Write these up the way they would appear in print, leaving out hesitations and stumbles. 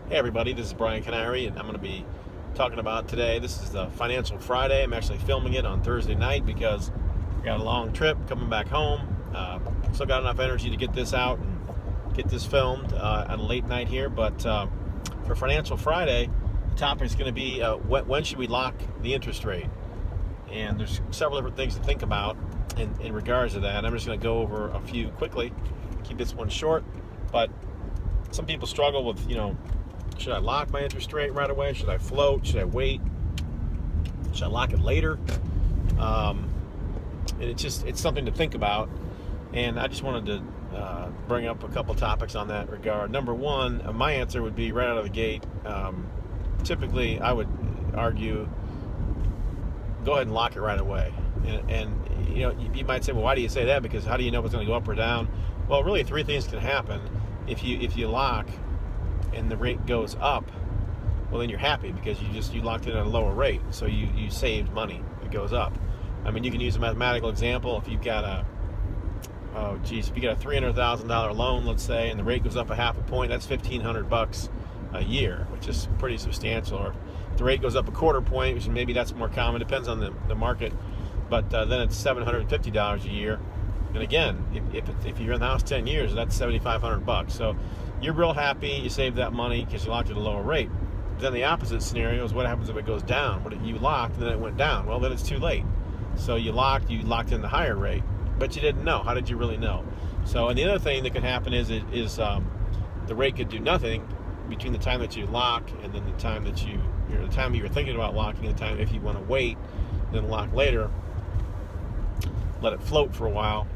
Hey everybody, this is Brian Kinniry, and I'm going to be talking about today. This is the Financial Friday. I'm actually filming it on Thursday night because I got a long trip coming back home. Still got enough energy to get this out and get this filmed on a late night here. But for Financial Friday, the topic is going to be when should we lock the interest rate? And there's several different things to think about in regards to that. I'm just going to go over a few quickly, keep this one short. But some people struggle with, should I lock my interest rate right away? Should I float? Should I wait? Should I lock it later? And it's something to think about. And I just wanted to bring up a couple topics on that regard. Number one, my answer would be right out of the gate. Typically, I would argue, go ahead and lock it right away. And you might say, well, why do you say that? Because how do you know if it's going to go up or down? Well, really, three things can happen. If you lock and the rate goes up, well, then you're happy because you locked it at a lower rate, so you saved money. It goes up. I mean, you can use a mathematical example. If you've got if you got a $300,000 loan, let's say, and the rate goes up a half a point, that's $1,500 a year, which is pretty substantial. Or if the rate goes up a quarter point, which maybe that's more common, depends on the market, but then it's $750 a year. And again, if you're in the house 10 years, that's $7,500. So you're real happy you saved that money because you locked at a lower rate. But then the opposite scenario is what happens if it goes down? What if you locked and then it went down? Well, then it's too late. So you locked in the higher rate, but you didn't know. How did you really know? So, and the other thing that could happen is the rate could do nothing between the time that you lock and then the time that the time you were thinking about locking and the time if you want to wait, then lock later, let it float for a while.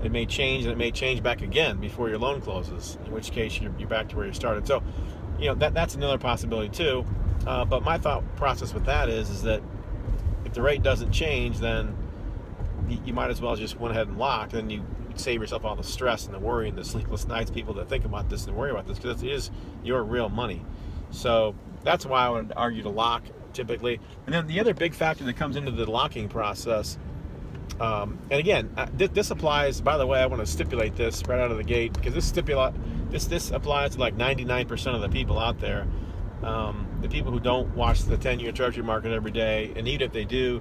It may change, and it may change back again before your loan closes, in which case you're back to where you started. So, that's another possibility too. But my thought process with that is that if the rate doesn't change, then you might as well just went ahead and lock, and you save yourself all the stress and the worry and the sleepless nights, people that think about this and worry about this, because it is your real money. So that's why I would argue to lock typically. And then the other big factor that comes into the locking process, and again, this applies, by the way, I want to stipulate this right out of the gate, because this applies to like 99% of the people out there. The people who don't watch the 10-year treasury market every day, and even if they do,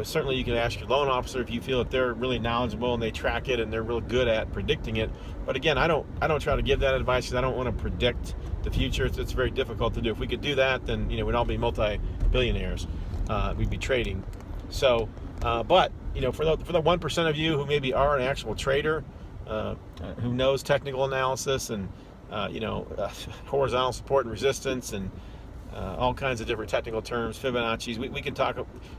certainly you can ask your loan officer if you feel that they're really knowledgeable and they track it and they're real good at predicting it. But again, I don't try to give that advice because I don't want to predict the future. It's very difficult to do. If we could do that, then we'd all be multi-billionaires. We'd be trading. So, but for the 1% of you who maybe are an actual trader, who knows technical analysis and horizontal support and resistance and all kinds of different technical terms, Fibonacci's. We can talk.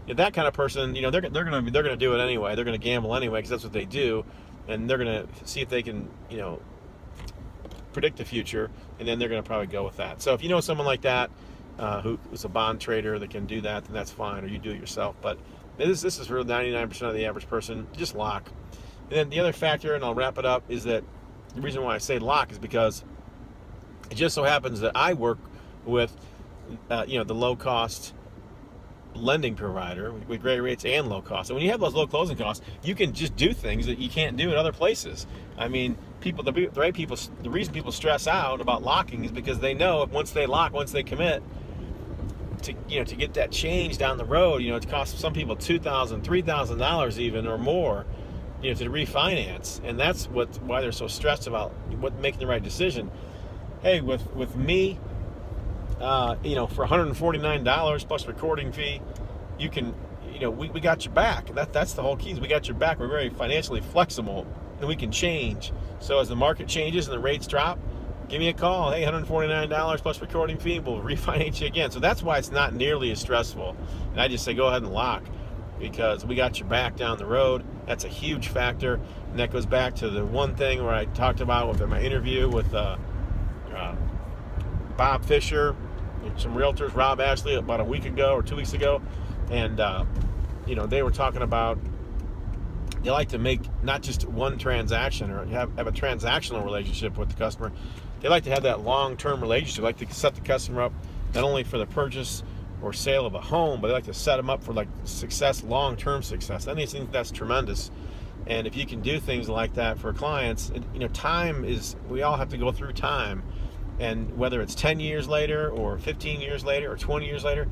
That kind of person, they're gonna do it anyway. They're gonna gamble anyway because that's what they do, and they're gonna see if they can predict the future, and then they're gonna probably go with that. So if you know someone like that who's a bond trader that can do that, then that's fine, or you do it yourself. But this is for 99% of the average person. Just lock. And then the other factor, and I'll wrap it up, is that the reason why I say lock is because it just so happens that I work with the low-cost lending provider with great rates and low cost. And when you have those low closing costs, you can just do things that you can't do in other places. I mean, the reason people stress out about locking is because they know once they lock, once they commit, to get that change down the road, it costs some people $2,000, $3,000 even or more, to refinance, and that's why they're so stressed about making the right decision. Hey, with me, for $149 plus recording fee, you can, we got your back. That's the whole key. Is we got your back. We're very financially flexible, and we can change. So as the market changes and the rates drop, give me a call. Hey, $149 plus recording fee, we'll refinance you again. So that's why it's not nearly as stressful. And I just say go ahead and lock, because we got your back down the road. That's a huge factor, and that goes back to the one thing where I talked about with my interview with Bob Fisher, some realtors, Rob Ashley, about a week ago or 2 weeks ago, and they were talking about they like to make not just one transaction or have a transactional relationship with the customer. They like to have that long-term relationship. They like to set the customer up not only for the purchase or sale of a home, but they like to set them up for like success, long-term success. And they think that's tremendous. And if you can do things like that for clients, time is, we all have to go through time. And whether it's 10 years later or 15 years later or 20 years later,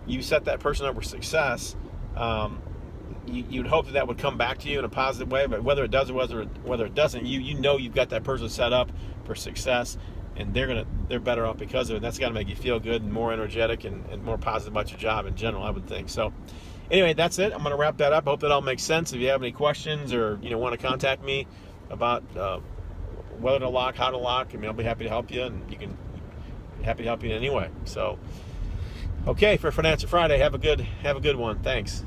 you set that person up for success. You'd hope that would come back to you in a positive way, but whether it does or whether it doesn't, you know you've got that person set up for success, and they're better off because of it. That's got to make you feel good and more energetic and more positive about your job in general, I would think. So anyway, that's it. I'm going to wrap that up. I hope that all makes sense. If you have any questions or want to contact me about whether to lock, how to lock, I'll be happy to help you, and happy to help you in any way. So okay, for Financial Friday, have a good one. Thanks.